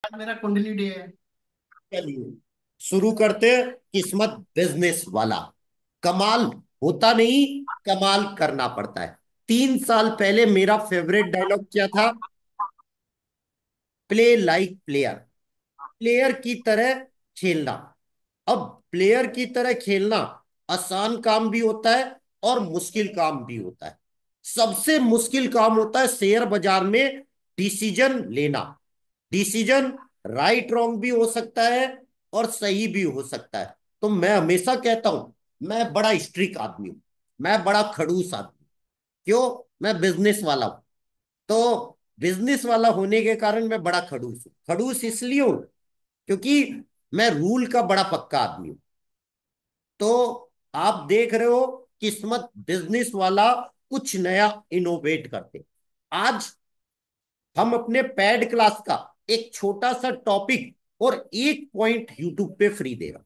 आज मेरा कुंडली डे है। चलिए शुरू करते हैं। किस्मत बिजनेस वाला। कमाल होता नहीं, कमाल करना पड़ता है। 3 साल पहले मेरा फेवरेट डायलॉग क्या था? Play like player. प्लेयर की तरह खेलना। अब प्लेयर की तरह खेलना आसान काम भी होता है और मुश्किल काम भी होता है। सबसे मुश्किल काम होता है शेयर बाजार में डिसीजन लेना। डिसीजन राइट रॉन्ग भी हो सकता है और सही भी हो सकता है। तो मैं हमेशा कहता हूं मैं बड़ा स्ट्रिक्ट आदमी हूं, मैं बड़ा खड़ूस आदमी। क्यों? मैं बिजनेस वाला हूं। तो बिजनेस वाला होने के कारण मैं बड़ा खड़ूस हूं। खड़ूस इसलिए हूं क्योंकि मैं रूल का बड़ा पक्का आदमी हूं। तो आप देख रहे हो किस्मत बिजनेस वाला कुछ नया इनोवेट करते। आज हम अपने पैड क्लास का एक छोटा सा टॉपिक और एक पॉइंट यूट्यूब पे फ्री दे रहा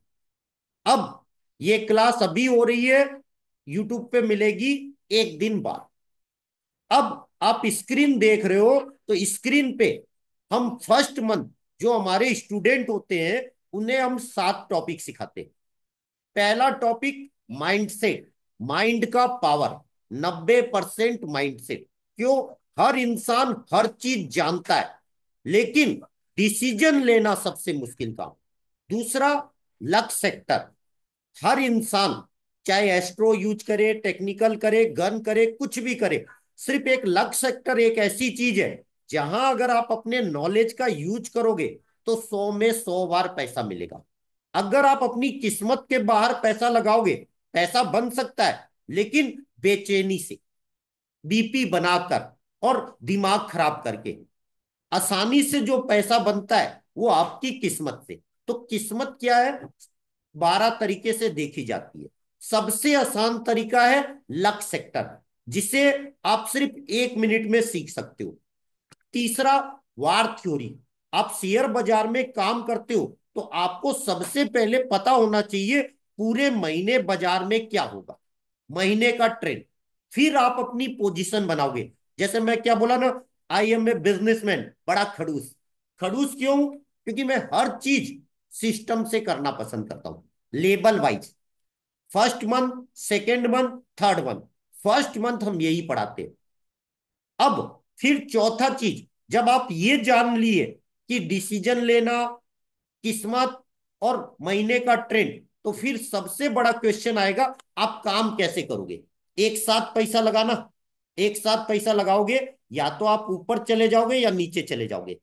हूं। अब ये क्लास अभी हो रही है, यूट्यूब पे मिलेगी 1 दिन बाद। अब आप स्क्रीन देख रहे हो, तो स्क्रीन पे हम फर्स्ट मंथ जो हमारे स्टूडेंट होते हैं उन्हें हम 7 टॉपिक सिखाते हैं। पहला टॉपिक माइंडसेट। माइंड का पावर। 90% माइंडसेट। क्यों? हर इंसान हर चीज जानता है, लेकिन डिसीजन लेना सबसे मुश्किल काम। दूसरा, लक सेक्टर। हर इंसान चाहे एस्ट्रो यूज करे, टेक्निकल करे, गन करे, कुछ भी करे, सिर्फ एक लक सेक्टर एक ऐसी चीज है जहां अगर आप अपने नॉलेज का यूज करोगे तो 100 में 100 बार पैसा मिलेगा। अगर आप अपनी किस्मत के बाहर पैसा लगाओगे, पैसा बन सकता है, लेकिन बेचैनी से, बीपी बनाकर और दिमाग खराब करके। आसानी से जो पैसा बनता है वो आपकी किस्मत से। तो किस्मत क्या है? 12 तरीके से देखी जाती है। सबसे आसान तरीका है लक सेक्टर, जिसे आप सिर्फ 1 मिनट में सीख सकते हो। तीसरा, वार थ्योरी। आप शेयर बाजार में काम करते हो तो आपको सबसे पहले पता होना चाहिए पूरे महीने बाजार में क्या होगा, महीने का ट्रेंड। फिर आप अपनी पोजीशन बनाओगे। जैसे मैं क्या बोला ना, आई एम ए बिजनेसमैन, बड़ा खड़ूस। खड़ूस क्यों? क्योंकि मैं हर चीज सिस्टम से करना पसंद करता हूं, label wise. First month, second month, third month. First month हम यही पढ़ाते हैं। अब फिर चौथा चीज, जब आप ये जान लिए कि डिसीजन लेना, किस्मत और महीने का ट्रेंड, तो फिर सबसे बड़ा क्वेश्चन आएगा, आप काम कैसे करोगे? एक साथ पैसा लगाना। एक साथ पैसा लगाओगे, या तो आप ऊपर चले जाओगे या नीचे चले जाओगे।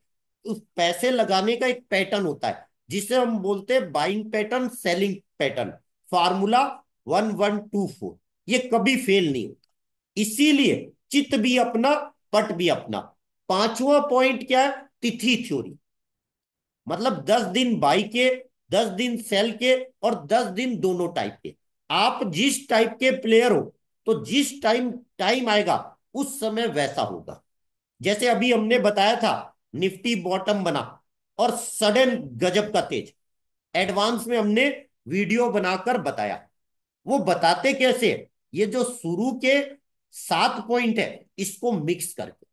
उस पैसे लगाने का एक पैटर्न होता है जिसे हम बोलते हैं buying pattern, selling pattern. Formula 1124। ये कभी फेल नहीं होता। इसीलिए चित भी अपना, पट भी अपना। पांचवा पॉइंट क्या है? तिथि थ्योरी। मतलब 10 दिन बाई के, 10 दिन सेल के और 10 दिन दोनों टाइप के। आप जिस टाइप के प्लेयर हो, तो जिस टाइम टाइम आएगा उस समय वैसा होगा। जैसे अभी हमने बताया था, निफ्टी बॉटम बना और सडन गजब का तेज। एडवांस में हमने वीडियो बनाकर बताया। वो बताते कैसे? ये जो शुरू के 7 पॉइंट है, इसको मिक्स करके।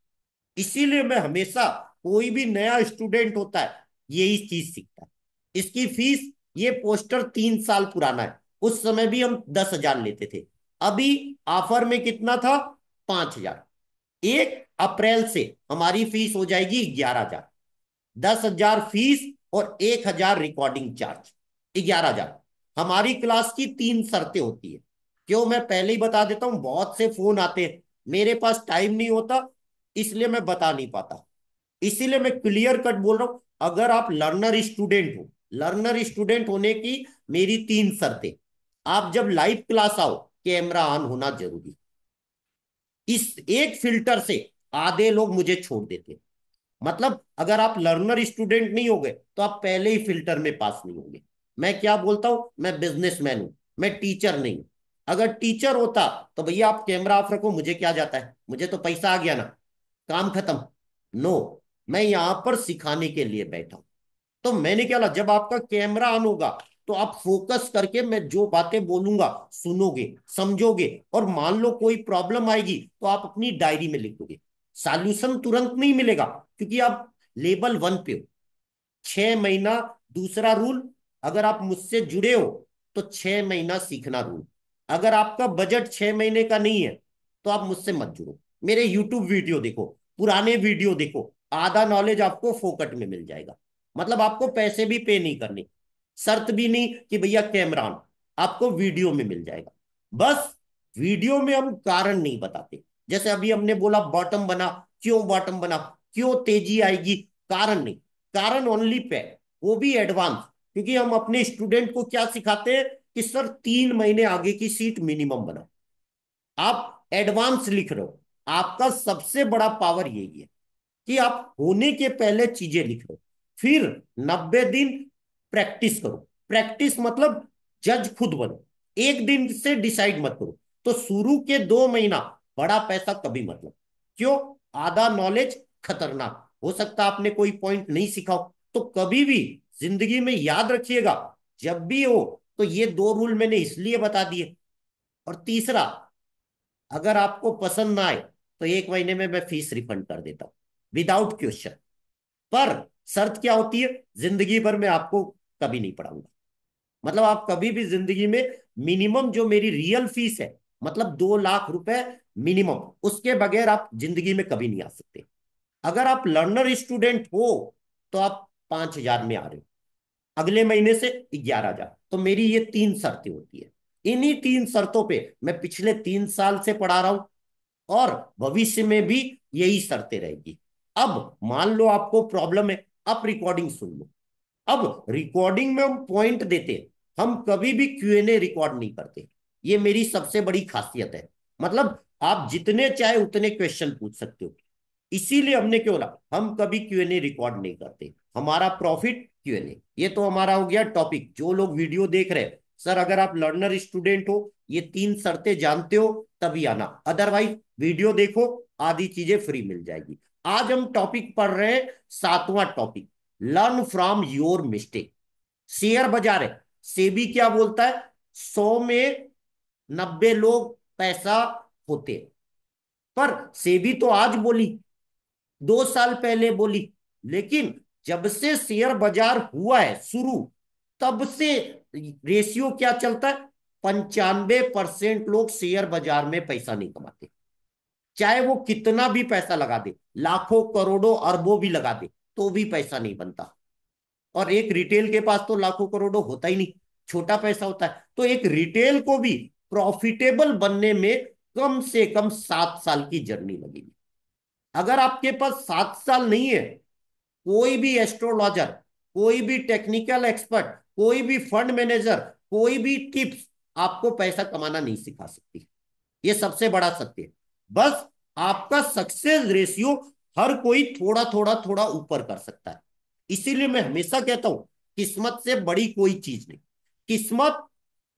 इसीलिए मैं हमेशा, कोई भी नया स्टूडेंट होता है यही चीज सीखता है। इसकी फीस, ये पोस्टर 3 साल पुराना है, उस समय भी हम 10,000 लेते थे। अभी ऑफर में कितना था? 5,000। 1 अप्रैल से हमारी फीस हो जाएगी 11,000। 10,000 फीस और 1,000 रिकॉर्डिंग चार्ज। 11,000। हमारी क्लास की 3 शर्तें होती है। क्यों? मैं पहले ही बता देता हूं, बहुत से फोन आते हैं, मेरे पास टाइम नहीं होता, इसलिए मैं बता नहीं पाता। इसीलिए मैं क्लियर कट बोल रहा हूं, अगर आप लर्नर स्टूडेंट हो, लर्नर स्टूडेंट होने की मेरी 3 शर्तें। आप जब लाइव क्लास आओ, कैमरा ऑन होना जरूरी। इस एक फिल्टर से आधे लोग मुझे छोड़ देते हैं। मतलब अगर आप लर्नर स्टूडेंट नहीं हो गए तो आप पहले ही फिल्टर में पास नहीं होंगे। मैं क्या बोलता हूं, मैं बिजनेसमैन हूं, मैं टीचर नहीं हूं। अगर टीचर होता तो भैया आप कैमरा ऑफ रखो, मुझे क्या जाता है, मुझे तो पैसा आ गया ना, काम खत्म। नो, मैं यहां पर सिखाने के लिए बैठा हूं। तो मैंने क्या बोला, जब आपका कैमरा ऑन होगा तो आप फोकस करके मैं जो बातें बोलूंगा सुनोगे, समझोगे, और मान लो कोई प्रॉब्लम आएगी तो आप अपनी डायरी में लिख दोगे। सॉल्यूशन तुरंत नहीं मिलेगा क्योंकि आप लेवल 1 पे हो। 6 महीना। दूसरा रूल, अगर आप मुझसे जुड़े हो तो 6 महीना सीखना रूल। अगर आपका बजट 6 महीने का नहीं है तो आप मुझसे मत जुड़ो। मेरे यूट्यूब वीडियो देखो, पुराने वीडियो देखो, आधा नॉलेज आपको फोकट में मिल जाएगा। मतलब आपको पैसे भी पे नहीं करने, शर्त भी नहीं कि भैया कैमरा ऑन, आपको वीडियो में मिल जाएगा। बस वीडियो में हम कारण नहीं बताते। जैसे अभी हमने बोला बॉटम बना, क्यों बॉटम बना, क्यों तेजी आएगी, कारण नहीं। कारण ओनली पे, वो भी एडवांस। क्योंकि हम अपने स्टूडेंट को क्या सिखाते हैं कि सर 3 महीने आगे की सीट मिनिमम बनाओ। आप एडवांस लिख रहे हो, आपका सबसे बड़ा पावर यही है कि आप होने के पहले चीजें लिख लो। फिर 90 दिन प्रैक्टिस करो। प्रैक्टिस मतलब जज खुद बनो, एक दिन से डिसाइड मत करो। तो शुरू के 2 महीना बड़ा पैसा कभी मत लो। क्यों? आधा नॉलेज खतरनाक हो सकता है, आपने कोई पॉइंट नहीं सीखा हो। तो कभी भी जिंदगी में याद रखिएगा, जब भी हो तो ये 2 रूल मैंने इसलिए बता दिए। और तीसरा, अगर आपको पसंद ना आए तो 1 महीने में मैं फीस रिफंड कर देता हूं, विदाउट क्वेश्चन। पर शर्त क्या होती है, जिंदगी भर मैं आपको कभी नहीं पढ़ाऊंगा। मतलब आप कभी भी जिंदगी में, मिनिमम जो मेरी रियल फीस है, मतलब 2 लाख रुपए मिनिमम, उसके बगैर आप जिंदगी में कभी नहीं आ सकते। अगर आप लर्नर स्टूडेंट हो तो आप 5,000 में आ रहे हो, अगले महीने से 11,000। तो मेरी ये 3 शर्तें होती है। इन्हीं 3 शर्तों पे मैं पिछले 3 साल से पढ़ा रहा हूं, और भविष्य में भी यही शर्तें रहेगी। अब मान लो आपको प्रॉब्लम है, आप रिकॉर्डिंग सुन लो। अब रिकॉर्डिंग में हम पॉइंट देते हैं, हम कभी भी क्यूएनए रिकॉर्ड नहीं करते। ये मेरी सबसे बड़ी खासियत है। मतलब आप जितने चाहे उतने क्वेश्चन पूछ सकते हो। इसीलिए हमने क्यों बोला हम कभी क्यूएनए रिकॉर्ड नहीं करते, हमारा प्रॉफिट क्यूएनए। ये तो हमारा हो गया टॉपिक। जो लोग वीडियो देख रहे हैं, सर अगर आप लर्नर स्टूडेंट हो, ये 3 शर्तें जानते हो तभी आना, अदरवाइज वीडियो देखो, आधी चीजें फ्री मिल जाएगी। आज हम टॉपिक पढ़ रहे हैं, 7वां topic, learn from your mistake. Share बाजार है, सेबी क्या बोलता है, 100 में 90 लोग पैसा होते हैं। पर सेबी तो आज बोली, 2 साल पहले बोली, लेकिन जब से शेयर बाजार हुआ है शुरू, तब से रेशियो क्या चलता है, 95% लोग शेयर बाजार में पैसा नहीं कमाते। चाहे वो कितना भी पैसा लगा दे, लाखों करोड़ों अरबों भी लगा दे, तो भी पैसा नहीं बनता। और एक रिटेल के पास तो लाखों करोड़ों होता ही नहीं, छोटा पैसा होता है। तो एक रिटेल को भी प्रॉफिटेबल बनने में कम से कम 7 साल की जर्नी लगेगी। अगर आपके पास 7 साल नहीं है, कोई भी एस्ट्रोलॉजर, कोई भी टेक्निकल एक्सपर्ट, कोई भी फंड मैनेजर, कोई भी टिप्स आपको पैसा कमाना नहीं सिखा सकती। ये सबसे बड़ा सत्य है। बस आपका सक्सेस रेशियो हर कोई थोड़ा थोड़ा थोड़ा ऊपर कर सकता है। इसीलिए मैं हमेशा कहता हूं, किस्मत से बड़ी कोई चीज नहीं। किस्मत,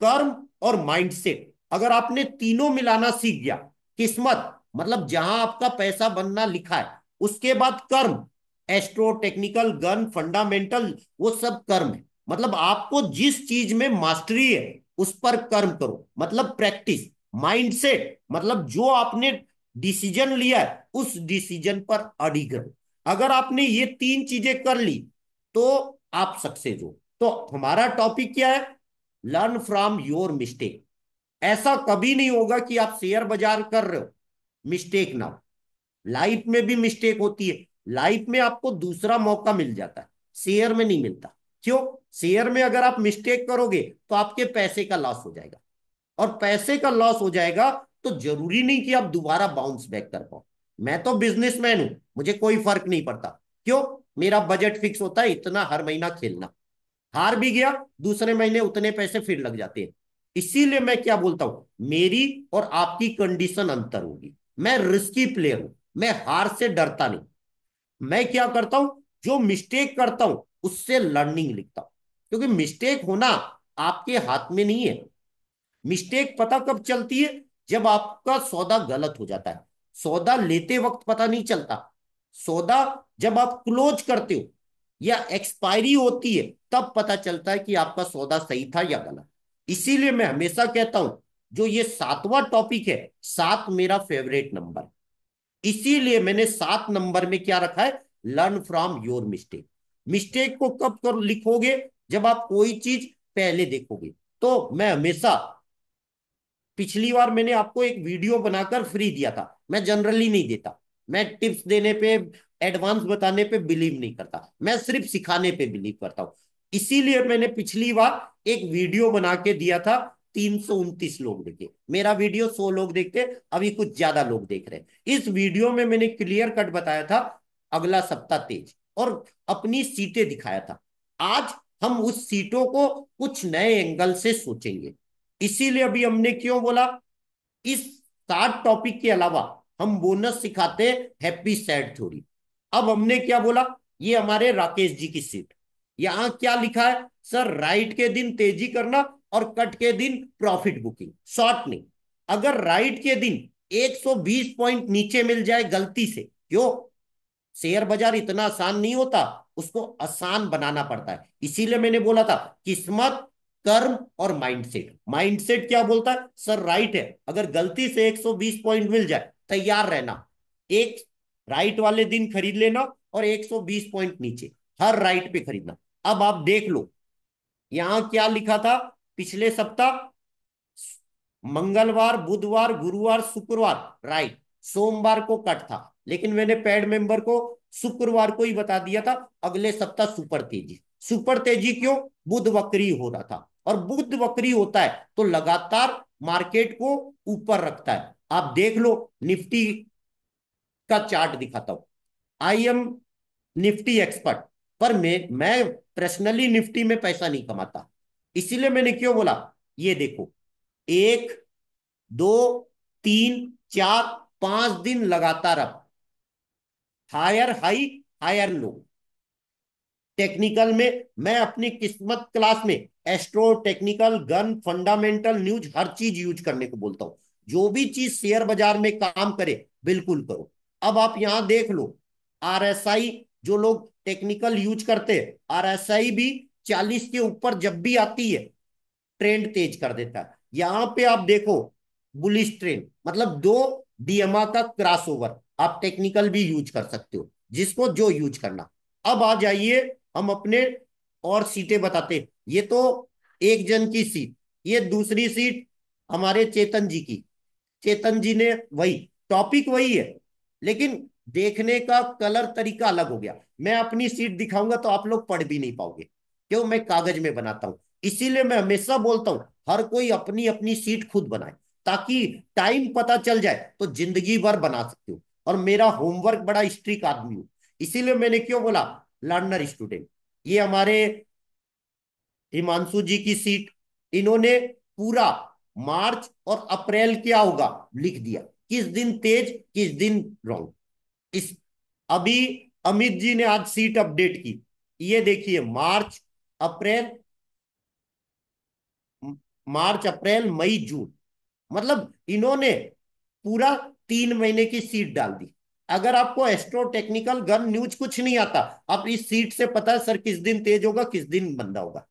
कर्म और माइंडसेट, अगर आपने तीनों मिलाना सीख गया, किस्मत मतलब जहां आपका पैसा बनना लिखा है, उसके बाद कर्म, एस्ट्रो टेक्निकल गन फंडामेंटल, वो सब कर्म है। मतलब आपको जिस चीज में मास्टरी है उस पर कर्म करो, मतलब प्रैक्टिस। माइंडसेट मतलब जो आपने डिसीजन लिया है उस डिसीजन पर अड़ी करो। अगर आपने ये 3 चीजें कर ली तो आप सक्सेस हो। तो हमारा टॉपिक क्या है, लर्न फ्रॉम योर मिस्टेक। ऐसा कभी नहीं होगा कि आप शेयर बाजार कर रहे हो, मिस्टेक ना हो। लाइफ में भी मिस्टेक होती है, लाइफ में आपको दूसरा मौका मिल जाता है, शेयर में नहीं मिलता। क्यों? शेयर में अगर आप मिस्टेक करोगे तो आपके पैसे का लॉस हो जाएगा, और पैसे का लॉस हो जाएगा तो जरूरी नहीं कि आप दोबारा बाउंस बैक कर पाओ। मैं तो बिजनेसमैन हूं, मुझे कोई फर्क नहीं पड़ता। क्यों? मेरा बजट फिक्स होता है, इतना हर महीना खेलना। हार भी गया, दूसरे महीने उतने पैसे फिर लग जाते हैं। इसीलिए मैं क्या बोलता हूं, मेरी और आपकी कंडीशन अंतर होगी। मैं रिस्की प्लेयर हूं, मैं हार से डरता नहीं। मैं क्या करता हूं, जो मिस्टेक करता हूं उससे लर्निंग लिखता हूं। क्योंकि मिस्टेक होना आपके हाथ में नहीं है। मिस्टेक पता कब चलती है, जब आपका सौदा गलत हो जाता है। सौदा लेते वक्त पता नहीं चलता, सौदा जब आप क्लोज करते हो या एक्सपायरी होती है तब पता चलता है कि आपका सौदा सही था या गलत। इसीलिए मैं हमेशा कहता हूं, जो ये 7वां टॉपिक है, 7 मेरा फेवरेट नंबर। इसीलिए मैंने 7 नंबर में क्या रखा है, learn from your mistake. Mistake को कब कर लिखोगे? जब आप कोई चीज पहले देखोगे। तो मैं हमेशा, पिछली बार मैंने आपको एक वीडियो बनाकर फ्री दिया था, मैं जनरली नहीं देता, मैं टिप्स देने पे, एडवांस बताने पे बिलीव नहीं करता, मैं सिर्फ सिखाने पे बिलीव करता हूं। इसीलिए मैंने पिछली बार एक वीडियो बना के दिया था, 329 लोग देखे मेरा वीडियो, 100 लोग देखते, अभी कुछ ज्यादा लोग देख रहे हैं। इस वीडियो में मैंने क्लियर कट बताया था अगला सप्ताह तेज, और अपनी सीटें दिखाया था। आज हम उस सीटों को कुछ नए एंगल से सोचेंगे। इसीलिए अभी हमने क्यों बोला, इस 7 टॉपिक के अलावा हम बोनस सिखाते हैं हैप्पी सैड थ्योरी। अब हमने क्या बोला, ये हमारे राकेश जी की सीट, यहां क्या लिखा है सर, राइट के दिन तेजी करना और कट के दिन प्रॉफिट बुकिंग, शॉर्ट नहीं। अगर राइट के दिन 120 पॉइंट नीचे मिल जाए गलती से, क्यों, शेयर बाजार इतना आसान नहीं होता, उसको आसान बनाना पड़ता है। इसीलिए मैंने बोला था किस्मत, कर्म और माइंडसेट। माइंडसेट क्या बोलता है सर, राइट है, अगर गलती से 120 पॉइंट मिल जाए तैयार रहना, एक राइट वाले दिन खरीद लेना, और 120 पॉइंट नीचे हर राइट पे खरीदना। अब आप देख लो यहां क्या लिखा था, पिछले सप्ताह मंगलवार, बुधवार, गुरुवार, शुक्रवार राइट, सोमवार को कट था, लेकिन मैंने पैड मेंबर को शुक्रवार को ही बता दिया था अगले सप्ताह सुपर तेजी। सुपर तेजी क्यों, बुध वक्री हो रहा था, और बुध वक्री होता है तो लगातार मार्केट को ऊपर रखता है। आप देख लो, निफ्टी का चार्ट दिखाता हूं, आई एम निफ्टी एक्सपर्ट, पर मैं पर्सनली निफ्टी में पैसा नहीं कमाता। इसीलिए मैंने क्यों बोला, ये देखो, 1, 2, 3, 4, 5 दिन लगातार अब higher high, higher low. Technical में मैं अपनी किस्मत क्लास में astro, technical, Gann, fundamental, news, हर चीज यूज करने को बोलता हूं। जो भी चीज शेयर बाजार में काम करे बिल्कुल करो। अब आप यहां देख लो, आरएसआई, जो लोग टेक्निकल यूज करते हैं, आरएसआई भी 40 के ऊपर जब भी आती है ट्रेंड तेज कर देता है। यहां पे आप देखो, बुलिश ट्रेंड, मतलब दो डीएमआ का क्रॉसओवर, आप टेक्निकल भी यूज कर सकते हो, जिसको जो यूज करना। अब आ जाइए, हम अपने और सीटें बताते हैं। ये तो एक जन की सीट, ये दूसरी सीट हमारे चेतन जी की। चेतन जी ने वही, टॉपिक वही है, लेकिन देखने का कलर तरीका अलग हो गया। मैं अपनी सीट दिखाऊंगा तो आप लोग पढ़ भी नहीं पाओगे, क्यों, मैं कागज में बनाता हूं। इसीलिए मैं हमेशा बोलता हूं हर कोई अपनी अपनी सीट खुद बनाए, ताकि टाइम पता चल जाए तो जिंदगी भर बना सकते हो। और मेरा होमवर्क बड़ा स्ट्रिक्ट आदमी हूं, इसीलिए मैंने क्यों बोला लर्नर स्टूडेंट। ये हमारे हिमांशु जी की सीट, इन्होंने पूरा मार्च और अप्रैल क्या होगा लिख दिया, किस दिन तेज किस दिन रॉन्ग। इस अभी अमित जी ने आज सीट अपडेट की, ये देखिए अप्रैल मार्च अप्रैल मई जून, मतलब इन्होंने पूरा 3 महीने की सीट डाल दी। अगर आपको एस्ट्रो, टेक्निकल, गन, न्यूज कुछ नहीं आता, आप इस सीट से पता है सर किस दिन तेज होगा किस दिन मंदा होगा।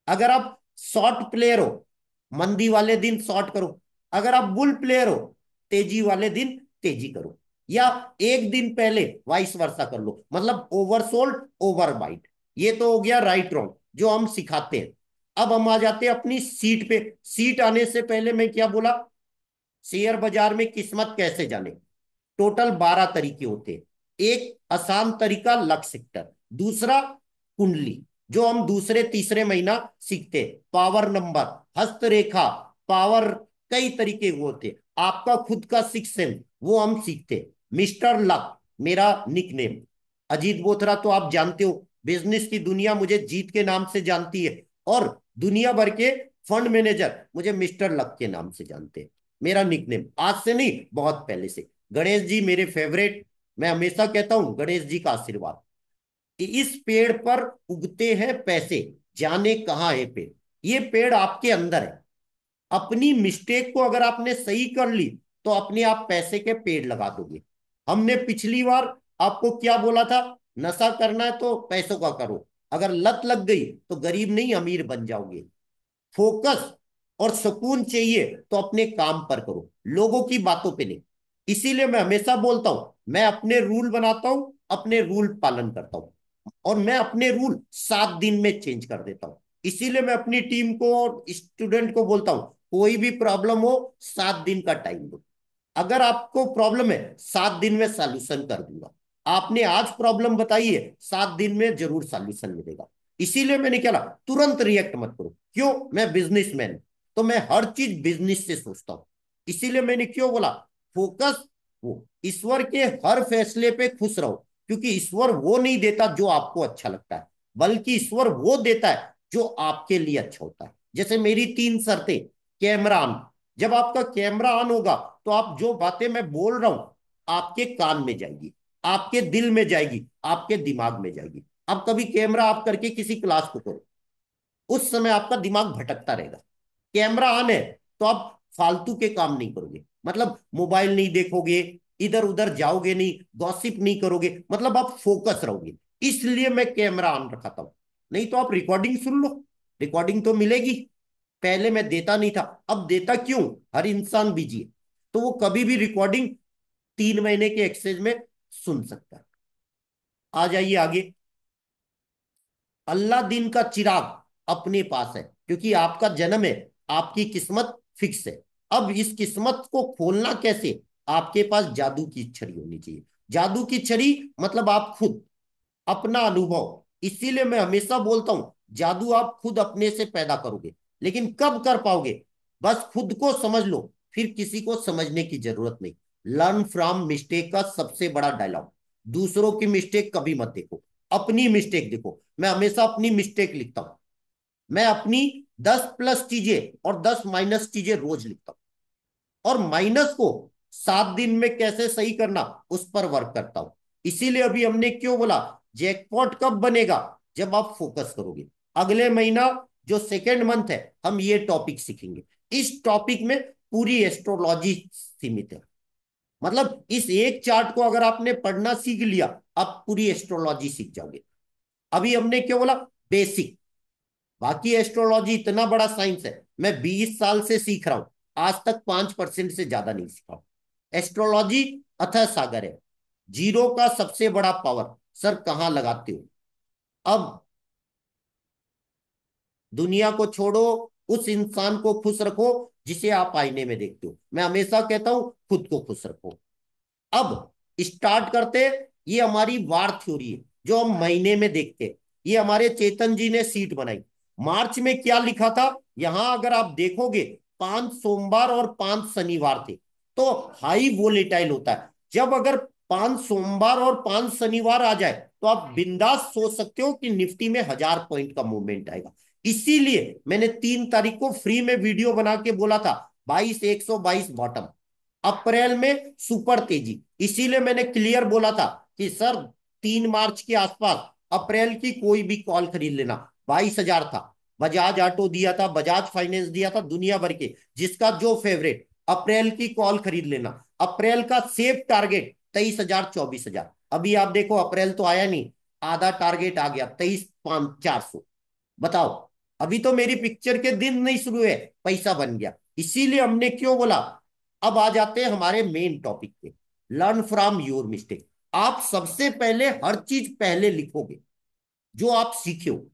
अगर आप शॉर्ट प्लेयर हो, मंदी वाले दिन शॉर्ट करो। अगर आप बुल प्लेयर हो, तेजी वाले दिन तेजी करो, या एक दिन पहले वाइस वर्सा कर लो, मतलब ओवरसोल्ड, ओवरबाइट। ये तो हो गया राइट रॉन्ग जो हम सिखाते हैं। अब हम आ जाते हैं अपनी सीट पे। सीट आने से पहले मैं क्या बोला, शेयर बाजार में किस्मत कैसे जाने। टोटल 12 तरीके होते हैं। एक आसान तरीका लक सेक्टर, दूसरा कुंडली, जो हम दूसरे तीसरे महीना सीखते हैं, पावर नंबर, हस्तरेखा, पावर, कई तरीके वो होते हैं। आपका खुद का सिक्स सेंस वो हम सीखते हैं। मिस्टर लक मेरा निक नेम, अजीत बोथरा तो आप जानते हो, बिजनेस की दुनिया मुझे जीत के नाम से जानती है, और दुनिया भर के फंड मैनेजर मुझे मिस्टर लक के नाम से जानते हैं। मेरा निकनेम आज से नहीं, बहुत पहले से। गणेश जी मेरे फेवरेट, मैं हमेशा कहता हूं गणेश जी का आशीर्वाद। इस पेड़ पर उगते हैं पैसे, जाने कहां है पेड़, ये पेड़ आपके अंदर है। अपनी मिस्टेक को अगर आपने सही कर ली तो अपने आप पैसे के पेड़ लगा दोगे। हमने पिछली बार आपको क्या बोला था, नशा करना है तो पैसों का करो, अगर लत लग गई तो गरीब नहीं अमीर बन जाओगे। फोकस और सुकून चाहिए तो अपने काम पर करो, लोगों की बातों पे नहीं। इसीलिए मैं हमेशा बोलता हूं मैं अपने रूल बनाता हूं, अपने रूल पालन करता हूं। और मैं अपने रूल 7 दिन में चेंज कर देता हूं। इसीलिए मैं अपनी टीम को और स्टूडेंट को बोलता हूं, कोई भी प्रॉब्लम हो 7 दिन का टाइम दो। अगर आपको प्रॉब्लम है 7 दिन में सॉल्यूशन कर दूंगा। आपने आज प्रॉब्लम बताई है, 7 दिन में जरूर सॉल्यूशन मिलेगा। इसीलिए मैंने क्या कहा, तुरंत रिएक्ट मत करो। क्यों? मैं बिजनेसमैन, तो मैं हर चीज बिजनेस से सोचता हूं। इसीलिए मैंने क्यों बोला, फोकस वो ईश्वर के हर फैसले पे खुश रहो। क्योंकि ईश्वर वो नहीं देता जो आपको अच्छा लगता है, बल्कि ईश्वर वो देता है जो आपके लिए अच्छा होता है। जैसे मेरी 3 शर्तें। Camera on. जब आपका कैमरा ऑन होगा तो आप जो बातें मैं बोल रहा हूं आपके कान में जाएगी, आपके दिल में जाएगी, आपके दिमाग में जाएगी। अब कभी कैमरा ऑफ करके किसी क्लास को करो, उस समय आपका दिमाग भटकता रहेगा। कैमरा ऑन है तो आप फालतू के काम नहीं करोगे, मतलब मोबाइल नहीं देखोगे, इधर उधर जाओगे नहीं, गॉसिप नहीं करोगे, मतलब आप फोकस रहोगे। इसलिए मैं कैमरा ऑन रखाता हूं। नहीं तो आप रिकॉर्डिंग सुन लो, रिकॉर्डिंग तो मिलेगी। पहले मैं देता नहीं था, अब देता क्यों? हर इंसान बिजी है, तो वो कभी भी रिकॉर्डिंग 3 महीने के एक्सचेंज में सुन सकता है। आ जाइए आगे। अल्लाह दिन का चिराग अपने पास है, क्योंकि आपका जन्म है, आपकी किस्मत फिक्स है। अब इस किस्मत को खोलना कैसे? आपके पास जादू की छड़ी होनी चाहिए। जादू की छड़ी मतलब आप खुद, अपना अनुभव। इसीलिए मैं हमेशा बोलता हूं, जादू आप खुद अपने से पैदा करोगे, लेकिन कब कर पाओगे? बस खुद को समझ लो, फिर किसी को समझने की जरूरत नहीं। लर्न फ्रॉम मिस्टेक का सबसे बड़ा डायलॉग। दूसरों की मिस्टेक कभी मत देखो, अपनी मिस्टेक देखो। मैं हमेशा अपनी मिस्टेक लिखता हूं। मैं अपनी 10 प्लस चीजें और 10 माइनस चीजें रोज लिखता हूं, और माइनस को 7 दिन में कैसे सही करना उस पर वर्क करता हूं। इसीलिए अभी हमने क्यों बोला, जैकपॉट कब बनेगा? जब आप फोकस करोगे। अगले महीना जो सेकेंड मंथ है, हम ये टॉपिक सीखेंगे। इस टॉपिक में पूरी एस्ट्रोलॉजी सीमित है। मतलब इस एक चार्ट को अगर आपने पढ़ना सीख लिया, आप पूरी एस्ट्रोलॉजी सीख जाओगे। अभी हमने क्या बोला, बेसिक। बाकी एस्ट्रोलॉजी इतना बड़ा साइंस है, मैं 20 साल से सीख रहा हूं, आज तक 5% से ज्यादा नहीं सीखा हूं। एस्ट्रोलॉजी अथाह सागर है। जीरो का सबसे बड़ा पावर सर कहां लगाते हो? अब दुनिया को छोड़ो, उस इंसान को खुश रखो जिसे आप आईने में देखते हो। मैं हमेशा कहता हूं, खुद को खुश रखो। अब स्टार्ट करते। ये हमारी वार थ्योरी है जो हम महीने में देखते हैं। ये हमारे चेतन जी ने सीट बनाई। मार्च में क्या लिखा था? यहां अगर आप देखोगे, 5 सोमवार और 5 शनिवार थे। तो हाई वोलेटाइल होता है। जब अगर 5 सोमवार और 5 शनिवार आ जाए तो आप बिंदास सोच सकते हो कि निफ्टी में 1000 पॉइंट का मूवमेंट आएगा। इसीलिए मैंने 3 तारीख को फ्री में वीडियो बना के बोला था, 22,122 बॉटम, अप्रैल में सुपर तेजी। इसीलिए मैंने क्लियर बोला था कि सर 3 मार्च के आसपास अप्रैल की कोई भी कॉल खरीद लेना। 22,000 था। बजाज ऑटो दिया था, बजाज फाइनेंस दिया था, दुनिया भर के जिसका जो फेवरेट, अप्रैल की कॉल खरीद लेना। अप्रैल का सेफ टारगेट 23,000, 24,000। अभी आप देखो, अप्रैल तो आया नहीं, आधा टारगेट आ गया, 23,500, 400। बताओ, अभी तो मेरी पिक्चर के दिन नहीं शुरू हुए, पैसा बन गया। इसीलिए हमने क्यों बोला। अब आ जाते हैं हमारे मेन टॉपिक पे, लर्न फ्रॉम योर मिस्टेक। आप सबसे पहले हर चीज पहले लिखोगे जो आप सीखे हो।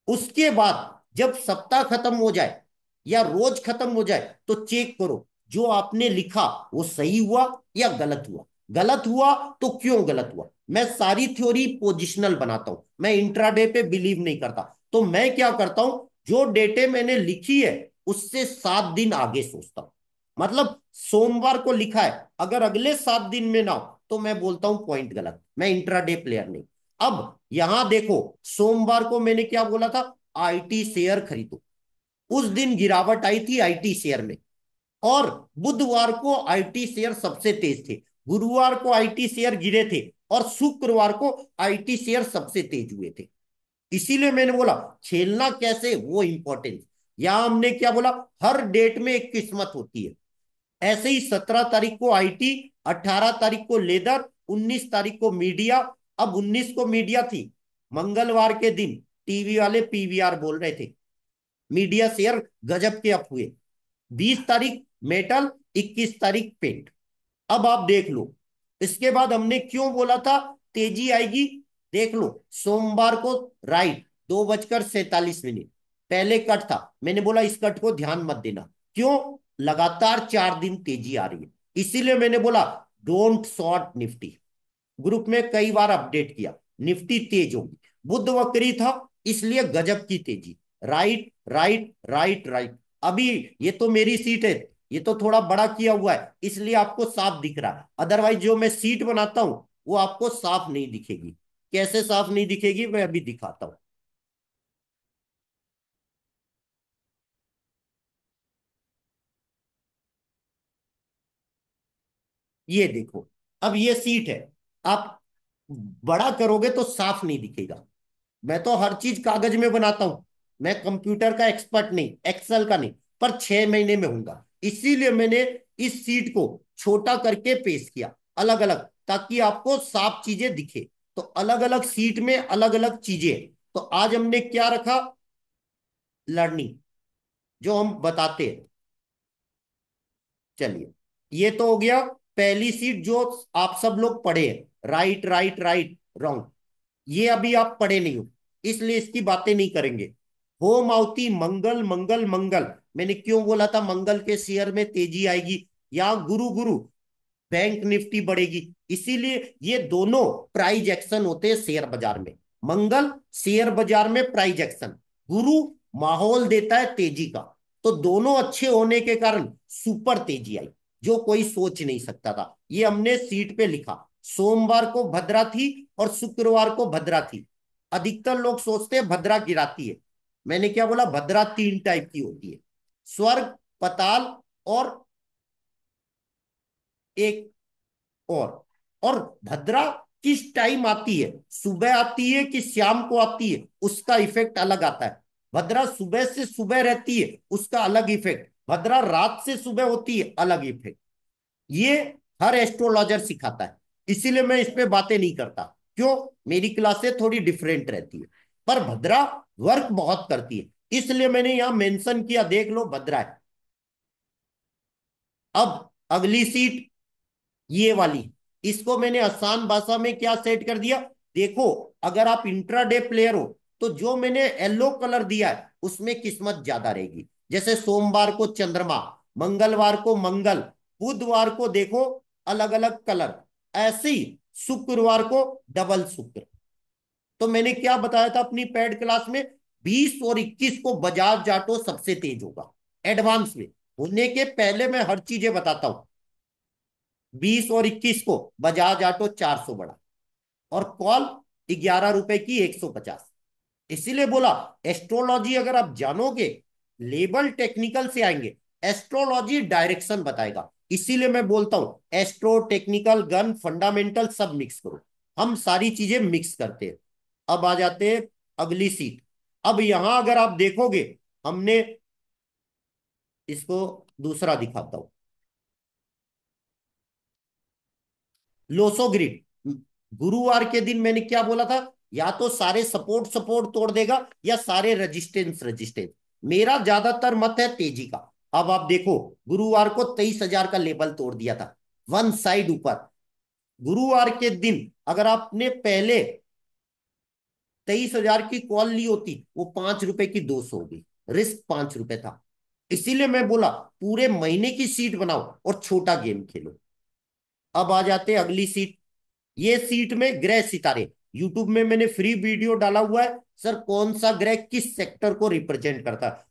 उसके बाद जब सप्ताह खत्म हो जाए या रोज खत्म हो जाए तो चेक करो जो आपने लिखा वो सही हुआ या गलत हुआ। गलत हुआ तो क्यों गलत हुआ। मैं सारी थ्योरी पोजिशनल बनाता हूं, मैं इंट्राडे पे बिलीव नहीं करता। तो मैं क्या करता हूं, जो डेटे मैंने लिखी है उससे 7 दिन आगे सोचता हूं। मतलब सोमवार को लिखा है, अगर अगले 7 दिन में ना हो तो मैं बोलता हूं पॉइंट गलत, मैं इंट्राडे प्लेयर नहीं। अब यहां देखो, सोमवार को मैंने क्या बोला था, आईटी शेयर खरीदो। उस दिन गिरावट आई थी आईटी शेयर में, और बुधवार को आईटी शेयर सबसे तेज थे, गुरुवार को आईटी शेयर गिरे थे, और शुक्रवार को आईटी शेयर सबसे तेज हुए थे। इसीलिए मैंने बोला खेलना कैसे वो इंपॉर्टेंट। यहां हमने क्या बोला, हर डेट में एक किस्मत होती है। ऐसे ही 17 तारीख को आईटी, 18 तारीख को लेदर, 19 तारीख को मीडिया। अब 19 को मीडिया थी, मंगलवार के दिन टीवी वाले पीवीआर बोल रहे थे, मीडिया शेयर गजब के अप हुए। 20 तारीख मेटल, 21 तारीख पेंट। अब आप देख लो, इसके बाद हमने क्यों बोला था तेजी आएगी, देख लो, सोमवार को राइट 2:47 पहले कट था, मैंने बोला इस कट को ध्यान मत देना। क्यों? लगातार 4 दिन तेजी आ रही है, इसीलिए मैंने बोला डोंट शॉर्ट निफ्टी। ग्रुप में कई बार अपडेट किया, निफ्टी तेज होगी। बुध वक्री था, इसलिए गजब की तेजी। Right right right right. अभी ये तो मेरी सीट है, ये तो थोड़ा बड़ा किया हुआ है इसलिए आपको साफ दिख रहा है, अदरवाइज जो मैं सीट बनाता हूं वो आपको साफ नहीं दिखेगी। कैसे साफ नहीं दिखेगी मैं अभी दिखाता हूं। ये देखो, अब ये सीट है, आप बड़ा करोगे तो साफ नहीं दिखेगा। मैं तो हर चीज कागज में बनाता हूं, मैं कंप्यूटर का एक्सपर्ट नहीं, एक्सेल का नहीं, पर 6 महीने में हूंगा। इसीलिए मैंने इस सीट को छोटा करके पेश किया अलग अलग, ताकि आपको साफ चीजें दिखे। तो अलग अलग सीट में अलग अलग चीजें हैं। तो आज हमने क्या रखा? लर्निंग, जो हम बताते हैं। चलिए, ये तो हो गया पहली सीट जो आप सब लोग पढ़े हैं, राइट राइट राइट रॉन्ग। ये अभी आप पढ़े नहीं हो, इसलिए इसकी बातें नहीं करेंगे। होम आवती मंगल मंगल मंगल, मैंने क्यों बोला था मंगल के शेयर में तेजी आएगी? या गुरु गुरु, बैंक निफ्टी बढ़ेगी। इसीलिए ये दोनों प्राइज एक्शन होते हैं शेयर बाजार में। मंगल शेयर बाजार में प्राइज एक्शन, गुरु माहौल देता है तेजी का। तो दोनों अच्छे होने के कारण सुपर तेजी आई, जो कोई सोच नहीं सकता था। ये हमने सीट पे लिखा। सोमवार को भद्रा थी और शुक्रवार को भद्रा थी। अधिकतर लोग सोचते हैं भद्रा गिराती है, मैंने क्या बोला? भद्रा 3 टाइप की होती है, स्वर्ग, पताल और एक और भद्रा किस टाइम आती है, सुबह आती है कि शाम को आती है, उसका इफेक्ट अलग आता है। भद्रा सुबह से सुबह रहती है, उसका अलग इफेक्ट। भद्रा रात से सुबह होती है, अलग इफेक्ट। ये हर एस्ट्रोलॉजर सिखाता है, इसीलिए मैं इस पे बातें नहीं करता। क्यों? मेरी क्लासें थोड़ी डिफरेंट रहती है। पर भद्रा वर्क बहुत करती है, इसलिए मैंने यहां मेंशन किया, देख लो भद्रा है। अब अगली सीट ये वाली, इसको मैंने आसान भाषा में क्या सेट कर दिया? देखो, अगर आप इंट्राडे प्लेयर हो तो जो मैंने येलो कलर दिया है उसमें किस्मत ज्यादा रहेगी। जैसे सोमवार को चंद्रमा, मंगलवार को मंगल, बुधवार को देखो अलग अलग कलर, ऐसे ही शुक्रवार को डबल शुक्र। तो मैंने क्या बताया था अपनी पेड क्लास में? 20 और 21 को बजाज ऑटो सबसे तेज होगा, एडवांस में। होने के पहले मैं हर चीजें बताता हूं। 20 और 21 को बजाज ऑटो 400 बढ़ा, और कॉल 11 रुपए की 150। इसीलिए बोला एस्ट्रोलॉजी अगर आप जानोगे, लेबल टेक्निकल से आएंगे, एस्ट्रोलॉजी डायरेक्शन बताएगा। इसीलिए मैं बोलता हूं एस्ट्रो टेक्निकल गन फंडामेंटल सब मिक्स करो। हम सारी चीजें मिक्स करते हैं। अब आ जाते हैं अगली सीट। अब यहां अगर आप देखोगे, हमने इसको दूसरा दिखाता हूं, लोसो ग्रिड। गुरुवार के दिन मैंने क्या बोला था? या तो सारे सपोर्ट सपोर्ट तोड़ देगा या सारे रेजिस्टेंस रेजिस्टेंस। मेरा ज्यादातर मत है तेजी का। अब आप देखो, गुरुवार को 23,000 का लेवल तोड़ दिया था, वन साइड ऊपर। गुरुवार के दिन अगर आपने पहले 23,000 की कॉल ली होती, वो 5 रुपए की 200 होगी, रिस्क 5 रुपए था। इसीलिए मैं बोला पूरे महीने की सीट बनाओ और छोटा गेम खेलो। अब आ जाते हैं अगली सीट। ये सीट में ग्रह सितारे, यूट्यूब में मैंने फ्री वीडियो डाला हुआ है, सर कौन सा ग्रह किस सेक्टर को रिप्रेजेंट करता है।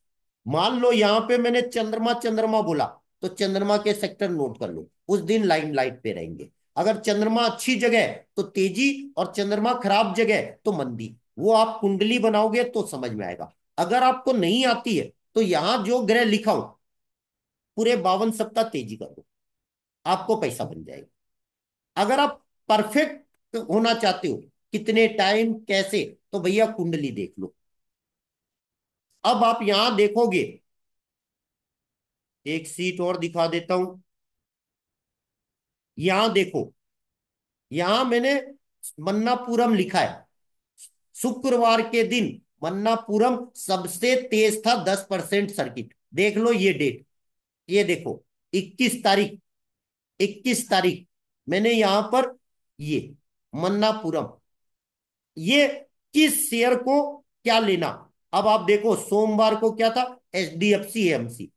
मान लो यहां पे मैंने चंद्रमा चंद्रमा बोला, तो चंद्रमा के सेक्टर नोट कर लो, उस दिन लाइन लाइट पे रहेंगे। अगर चंद्रमा अच्छी जगह है तो तेजी, और चंद्रमा खराब जगह है तो मंदी। वो आप कुंडली बनाओगे तो समझ में आएगा। अगर आपको नहीं आती है तो यहां जो ग्रह लिखा हो पूरे 52 सप्ताह तेजी कर दो, आपको पैसा बन जाएगा। अगर आप परफेक्ट होना चाहते हो, कितने टाइम कैसे, तो भैया कुंडली देख लो। अब आप यहां देखोगे, एक सीट और दिखा देता हूं। यहां देखो, यहां मैंने मन्नापुरम लिखा है। शुक्रवार के दिन मन्नापुरम सबसे तेज था, 10% सर्किट। देख लो ये डेट, ये देखो 21 तारीख, 21 तारीख मैंने यहां पर ये मन्नापुरम, ये किस शेयर को क्या लेना। अब आप देखो सोमवार को क्या था, HDFC AMC।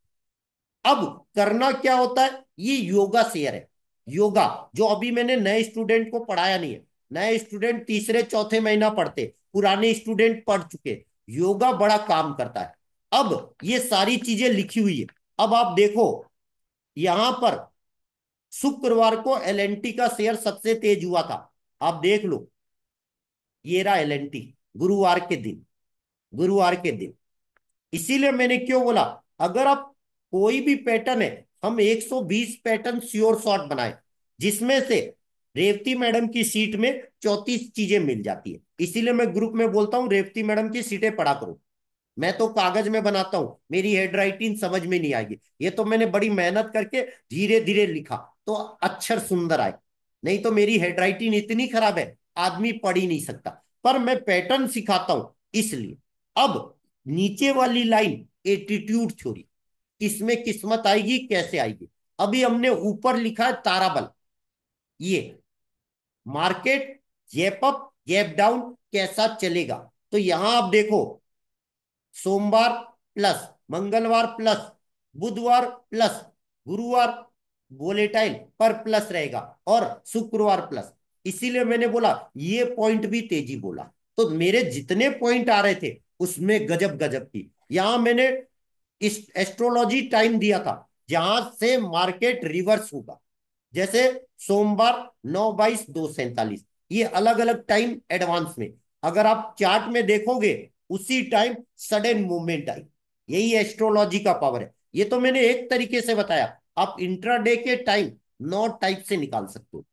अब करना क्या होता है, ये योगा शेयर है। योगा जो अभी मैंने नए स्टूडेंट को पढ़ाया नहीं है, नए स्टूडेंट तीसरे चौथे महीना पढ़ते, पुराने स्टूडेंट पढ़ चुके। योगा बड़ा काम करता है। अब ये सारी चीजें लिखी हुई है। अब आप देखो यहां पर शुक्रवार को LNT का शेयर सबसे तेज हुआ था। आप देख लो, ये रहा LNT, गुरुवार के दिन, गुरुवार के दिन। इसीलिए मैंने क्यों बोला, अगर आप कोई भी पैटर्न है, हम 120 पैटर्न श्योर शॉट बनाए, जिसमें से रेवती मैडम की सीट में 34 चीजें मिल जाती है। इसीलिए मैं ग्रुप में बोलता हूं रेवती मैडम की सीटें पढ़ा करो। मैं तो कागज में बनाता हूं, मेरी हैंड राइटिंग समझ में नहीं आएगी, ये तो मैंने बड़ी मेहनत करके धीरे धीरे लिखा तो अक्षर सुंदर आए। नहीं तो मेरी हैंड राइटिंग इतनी खराब है, आदमी पढ़ ही नहीं सकता। पर मैं पैटर्न सिखाता हूं इसलिए। अब नीचे वाली लाइन एटीट्यूड थ्योरी, इसमें किस्मत आएगी कैसे आएगी। अभी हमने ऊपर लिखा है ताराबल, ये market gap up gap down कैसा चलेगा। तो यहां आप देखो, सोमवार प्लस, मंगलवार प्लस, बुधवार प्लस, गुरुवार वोलेटाइल पर प्लस रहेगा, और शुक्रवार प्लस। इसीलिए मैंने बोला ये पॉइंट भी तेजी बोला। तो मेरे जितने पॉइंट आ रहे थे उसमें गजब गजब की। यहां मैंने इस एस्ट्रोलॉजी टाइम दिया था जहां से मार्केट रिवर्स होगा। जैसे सोमवार 9:22 2:47, ये अलग अलग टाइम एडवांस में। अगर आप चार्ट में देखोगे उसी टाइम सडन मूवमेंट आई। यही एस्ट्रोलॉजी का पावर है। ये तो मैंने एक तरीके से बताया, आप इंट्राडे के टाइम 9 टाइप से निकाल सकते हो,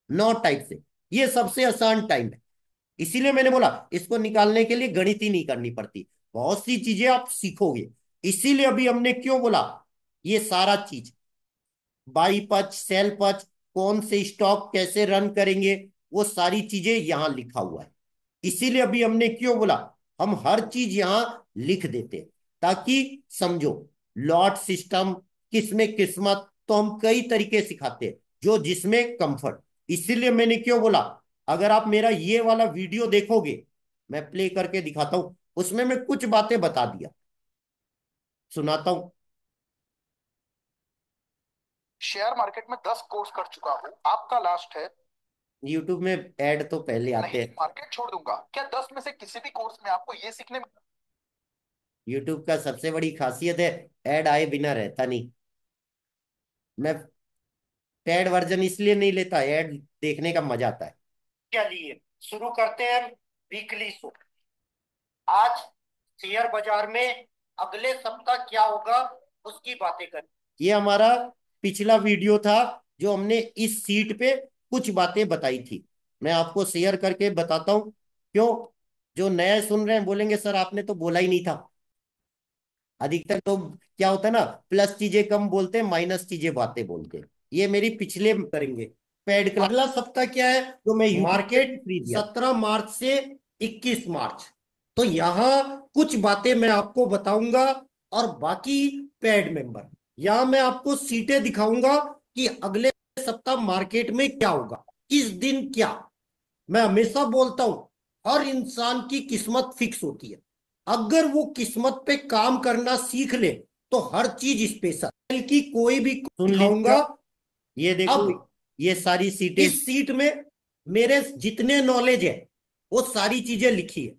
9 टाइप से। ये सबसे आसान टाइम है। इसीलिए मैंने बोला इसको निकालने के लिए गणित ही नहीं करनी पड़ती, बहुत सी चीजें आप सीखोगे। इसीलिए अभी हमने क्यों बोला, ये सारा चीज बाई पच सेल पच, कौन से स्टॉक कैसे रन करेंगे, वो सारी चीजें यहां लिखा हुआ है। इसीलिए अभी हमने क्यों बोला, हम हर चीज यहां लिख देते हैं ताकि समझो। लॉट सिस्टम, किसमें किस्मत, तो हम कई तरीके सिखाते हैं जो जिसमें कंफर्ट। इसीलिए मैंने क्यों बोला, अगर आप मेरा ये वाला वीडियो देखोगे, मैं प्ले करके दिखाता हूं, उसमें मैं कुछ बातें बता दिया, सुनाता हूं। शेयर मार्केट में 10 कोर्स कर चुका हूँ, आपका लास्ट है। यूट्यूब में ऐड तो पहले आते नहीं, हैं। मार्केट छोड़ दूंगा क्या? 10 में से किसी भी कोर्स में आपको ये सीखने में। यूट्यूब का सबसे बड़ी खासियत है, ऐड आए बिना रहता नहीं। मैं पेड वर्जन इसलिए नहीं लेता, ऐड देखने का मजा आता है। चलिए शुरू करते हैं वीकली शो। आज शेयर बाजार में अगले सप्ताह क्या होगा उसकी बातें करें। ये हमारा पिछला वीडियो था जो हमने इस सीट पे कुछ बातें बताई थी। मैं आपको शेयर करके बताता हूं क्यों। जो नए सुन रहे हैं बोलेंगे सर आपने तो बोला ही नहीं था। अधिकतर लोग क्या होता है ना, प्लस चीजें कम बोलते हैं, माइनस चीजें बातें बोलते हैं। ये मेरी पिछले करेंगे पेड क्लास। अगला सप्ताह क्या है जो मैं मार्केट फ्री दिया, 17 मार्च से 21 मार्च। तो यहाँ कुछ बातें मैं आपको बताऊंगा, और बाकी पेड मेंबर, यहाँ मैं आपको सीटें दिखाऊंगा कि अगले सप्ताह मार्केट में क्या होगा, किस दिन क्या। मैं हमेशा बोलता हूं हर इंसान की किस्मत फिक्स होती है, अगर वो किस्मत पे काम करना सीख ले तो हर चीज स्पेशल की कोई भी सुन दिखाऊंगा। ये देखो, अब ये सारी सीटें, इस सीट में मेरे जितने नॉलेज है वो सारी चीजें लिखी है।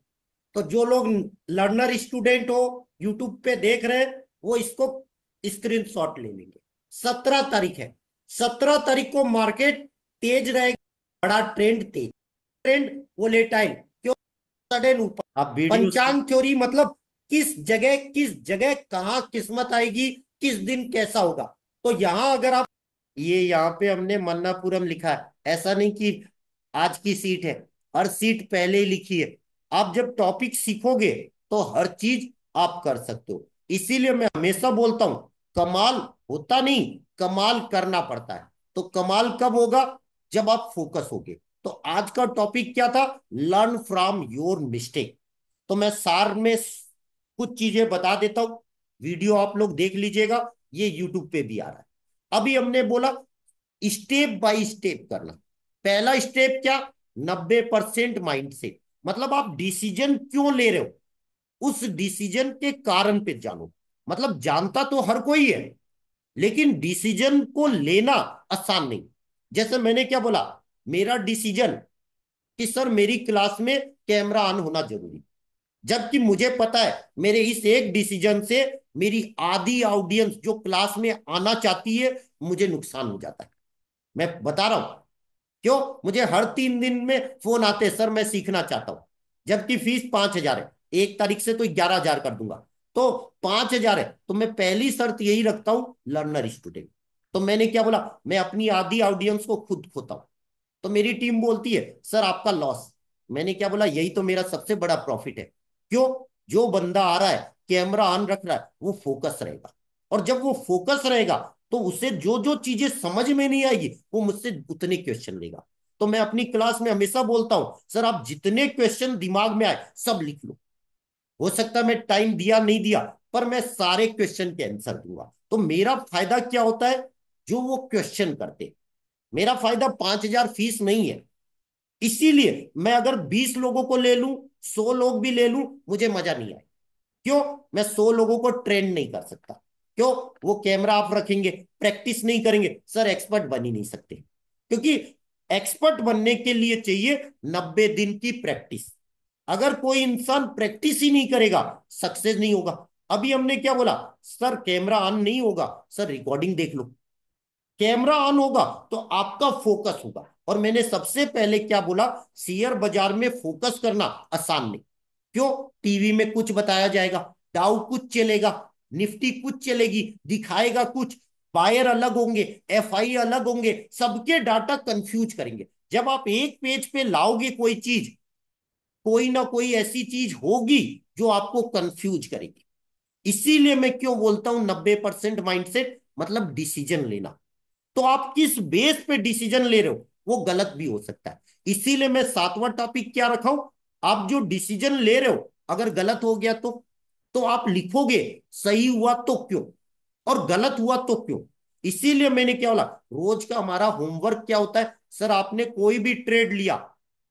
तो जो लोग लर्नर स्टूडेंट हो, यूट्यूब पे देख रहे हैं, वो इसको स्क्रीनशॉट ले लेंगे। 17 तारीख है, 17 तारीख को मार्केट तेज रहेगा, बड़ा ट्रेंड तेज, ट्रेंड वोलेटाइल, क्यों, सडन ऊपर। आप पंचांग थ्योरी मतलब किस जगह कहां किस्मत आएगी, किस दिन कैसा होगा। तो यहां अगर आप, ये यहाँ पे हमने मन्नापुरम लिखा है, ऐसा नहीं कि आज की सीट है, हर सीट पहले ही लिखी है। आप जब टॉपिक सीखोगे तो हर चीज आप कर सकते हो। इसीलिए मैं हमेशा बोलता हूं कमाल होता नहीं, कमाल करना पड़ता है। तो कमाल कब होगा, जब आप फोकस होगे। तो आज का टॉपिक क्या था, लर्न फ्रॉम योर मिस्टेक। तो मैं सार में कुछ चीजें बता देता हूं, वीडियो आप लोग देख लीजिएगा, ये यूट्यूब पे भी आ रहा है। अभी हमने बोला स्टेप बाय स्टेप करना। पहला स्टेप क्या, 90% माइंड से, मतलब आप डिसीजन क्यों ले रहे हो, उस डिसीजन के कारण पे जानो। मतलब जानता तो हर कोई है, लेकिन डिसीजन को लेना आसान नहीं। जैसे मैंने क्या बोला, मेरा डिसीजन कि सर मेरी क्लास में कैमरा ऑन होना जरूरी, जबकि मुझे पता है मेरे इस एक डिसीजन से मेरी आधी ऑडियंस जो क्लास में आना चाहती है, मुझे नुकसान हो जाता है। मैं बता रहा हूं क्यों। मुझे हर 3 दिन में फोन आते हैं, सर मैं सीखना चाहता हूं, जबकि फीस 5,000 है। 1 तारीख से तो 11,000 कर दूंगा, तो 5,000 है। तो मैं पहली शर्त यही रखता हूं, लर्नर स्टूडेंट। तो मैंने क्या बोला, मैं अपनी आधी ऑडियंस को खुद खोता हूं। तो मेरी टीम बोलती है सर आपका लॉस। मैंने क्या बोला, यही तो मेरा सबसे बड़ा प्रॉफिट है। क्यों, जो बंदा आ रहा है कैमरा ऑन रख रहा है वो फोकस रहेगा, और जब वो फोकस रहेगा तो उसे जो जो चीजें समझ में नहीं आएगी वो मुझसे उतने क्वेश्चन लेगा। तो मैं अपनी क्लास में हमेशा बोलता हूं, सर आप जितने क्वेश्चन दिमाग में आए सब लिख लो। हो सकता है मैं टाइम दिया नहीं दिया, पर मैं सारे क्वेश्चन के आंसर दूंगा। तो मेरा फायदा क्या होता है, जो वो क्वेश्चन करते। मेरा फायदा 5,000 फीस नहीं है। इसीलिए मैं अगर 20 लोगों को ले लूं, 100 लोग भी ले लूं, मुझे मजा नहीं आए। क्यों, मैं 100 लोगों को ट्रेन नहीं कर सकता। क्यों, वो कैमरा आप रखेंगे, प्रैक्टिस नहीं करेंगे, सर एक्सपर्ट बन ही नहीं सकते। क्योंकि एक्सपर्ट बनने के लिए चाहिए 90 दिन की प्रैक्टिस। अगर कोई इंसान प्रैक्टिस ही नहीं करेगा, सक्सेस नहीं होगा। अभी हमने क्या बोला, सर कैमरा ऑन नहीं होगा, सर रिकॉर्डिंग देख लो। कैमरा ऑन होगा तो आपका फोकस होगा। और मैंने सबसे पहले क्या बोला, शेयर बाजार में फोकस करना आसान नहीं। क्यों, टीवी में कुछ बताया जाएगा, डाउ कुछ चलेगा, निफ्टी कुछ चलेगी, दिखाएगा कुछ, बायर अलग होंगे, एफआई अलग होंगे, सबके डाटा कंफ्यूज करेंगे। जब आप एक पेज पे लाओगे कोई चीज, कोई ना कोई ऐसी चीज होगी जो आपको कंफ्यूज करेगी। इसीलिए मैं क्यों बोलता हूं 90% माइंडसेट मतलब डिसीजन लेना। तो आप किस बेस पे डिसीजन ले रहे हो वो गलत भी हो सकता है। इसीलिए मैं 7वां टॉपिक क्या रखा हूं, आप जो डिसीजन ले रहे हो अगर गलत हो गया तो आप लिखोगे सही हुआ तो क्यों, और गलत हुआ तो क्यों। इसीलिए मैंने क्या बोला, रोज का हमारा होमवर्क क्या होता है, सर आपने कोई भी ट्रेड लिया,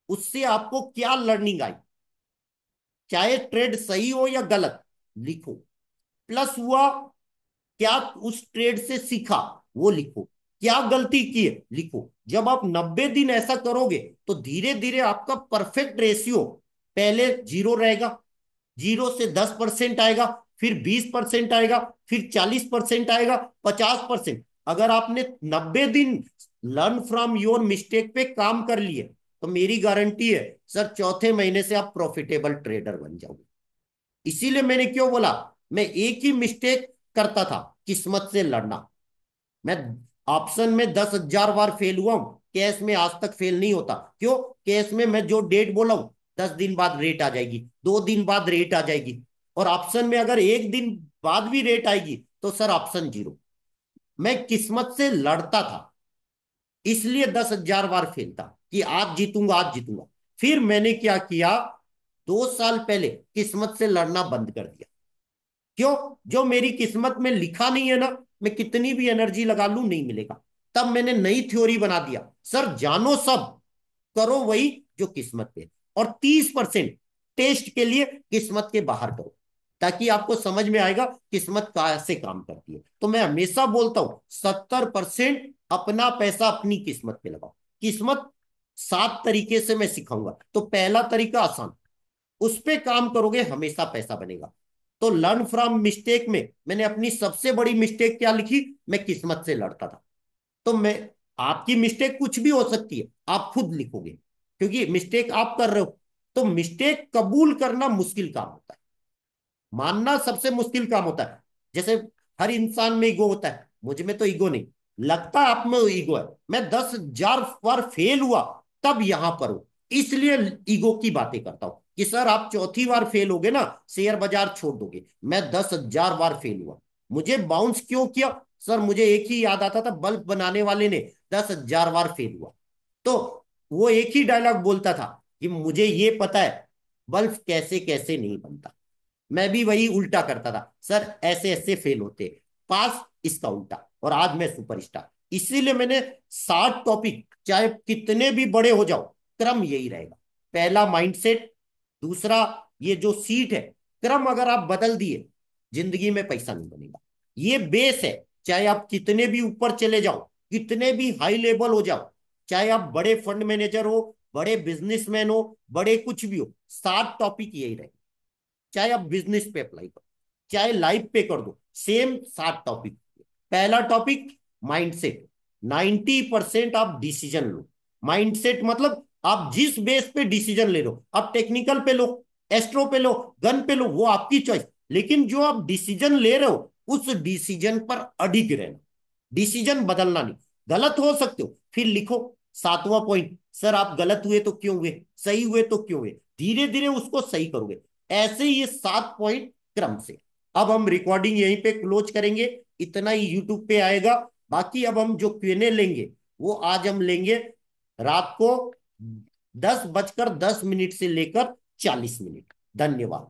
उससे आपको क्या लर्निंग आई, चाहे ट्रेड सही हो या गलत, लिखो। प्लस हुआ, क्या उस ट्रेड से सीखा वो लिखो, क्या गलती की है लिखो। जब आप 90 दिन ऐसा करोगे तो धीरे धीरे आपका परफेक्ट रेशियो, पहले 0 रहेगा, 0 से 10% आएगा, फिर 20% आएगा, फिर 40% आएगा, 50%। अगर आपने 90 दिन लर्न फ्रॉम योर मिस्टेक पे काम कर लिए, तो मेरी गारंटी है सर चौथे महीने से आप प्रॉफिटेबल ट्रेडर बन जाओगे। इसीलिए मैंने क्यों बोला, मैं एक ही मिस्टेक करता था, किस्मत से लड़ना। मैं ऑप्शन में 10,000 बार फेल हुआ हूं, कैश में आज तक फेल नहीं होता। क्यों, कैश में मैं जो डेट बोला हूं 10 दिन बाद रेट आ जाएगी, 2 दिन बाद रेट आ जाएगी। और ऑप्शन में अगर 1 दिन बाद भी रेट आएगी तो सर ऑप्शन 0। मैं किस्मत से लड़ता था, इसलिए 10,000 बार फेल था कि आज जीतूंगा आज जीतूंगा। फिर मैंने क्या किया, 2 साल पहले किस्मत से लड़ना बंद कर दिया। क्यों, जो मेरी किस्मत में लिखा नहीं है ना, मैं कितनी भी एनर्जी लगा लूं नहीं मिलेगा। तब मैंने नई थ्योरी बना दिया, सर जानो सब, करो वही जो किस्मत पे, और 30% टेस्ट के लिए किस्मत के बाहर करो, ताकि आपको समझ में आएगा किस्मत कैसे काम करती है। तो मैं हमेशा बोलता हूं 70% अपना पैसा अपनी किस्मत पे लगाओ। किस्मत 7 तरीके से मैं सिखाऊंगा, तो पहला तरीका आसान, उस पे काम करोगे हमेशा पैसा बनेगा। तो लर्न फ्रॉम मिस्टेक में मैंने अपनी सबसे बड़ी मिस्टेक क्या लिखी, मैं किस्मत से लड़ता था। तो मैं, आपकी मिस्टेक कुछ भी हो सकती है, आप खुद लिखोगे, क्योंकि मिस्टेक आप कर रहे हो। तो मिस्टेक कबूल करना मुश्किल काम होता है, मानना सबसे मुश्किल काम होता है। जैसे हर इंसान में ईगो होता है, मुझ में तो ईगो नहीं, लगता है आप में ईगो है। मैं 10,000 बार फेल हुआ तब यहां पर हूं, इसलिए ईगो की बातें करता हूं कि सर आप चौथी बार फेल होगे ना शेयर बाजार छोड़ दोगे। मैं 10,000 बार फेल हुआ, मुझे बाउंस क्यों किया, सर मुझे एक ही याद आता था, बल्ब बनाने वाले ने 10,000 बार फेल हुआ, तो वो एक ही डायलॉग बोलता था कि मुझे ये पता है बल्ब कैसे कैसे नहीं बनता। मैं भी वही उल्टा करता था, सर ऐसे ऐसे फेल होते, पास इसका उल्टा, और आज मैं सुपरस्टार। इसीलिए मैंने 60 टॉपिक, चाहे कितने भी बड़े हो जाओ, क्रम यही रहेगा। पहला माइंडसेट, दूसरा, ये जो सीट है, क्रम अगर आप बदल दिए, जिंदगी में पैसा नहीं बनेगा। ये बेस है। चाहे आप कितने भी ऊपर चले जाओ, कितने भी हाई लेवल हो जाओ, चाहे आप बड़े फंड मैनेजर हो, बड़े बिजनेसमैन हो, बड़े कुछ भी हो, 7 टॉपिक यही रहे। चाहे आप बिजनेस पे अप्लाई करो, चाहे लाइफ पे कर दो, सेम 7 टॉपिक। पहला टॉपिक, माइंडसेट। 90% आप डिसीजन लो। माइंडसेट मतलब आप जिस बेस पे डिसीजन ले लो, आप टेक्निकल पे लो, एस्ट्रो पे लो, गन पे लो, वो आपकी चॉइस। लेकिन जो आप डिसीजन ले रहे हो, उस डिसीजन पर अडिग रहना। डिसीजन बदलना नहीं। गलत हो सकते हो, फिर लिखो 7वां पॉइंट, सर आप गलत हुए तो क्यों हुए, सही हुए तो क्यों हुए, धीरे धीरे उसको सही करोगे। ऐसे ही ये 7 पॉइंट क्रम से। अब हम रिकॉर्डिंग यहीं पे क्लोज करेंगे, इतना ही यूट्यूब पे आएगा। बाकी अब हम जो क्वेने लेंगे, वो आज हम लेंगे रात को 10:10 से लेकर 40 मिनट। धन्यवाद।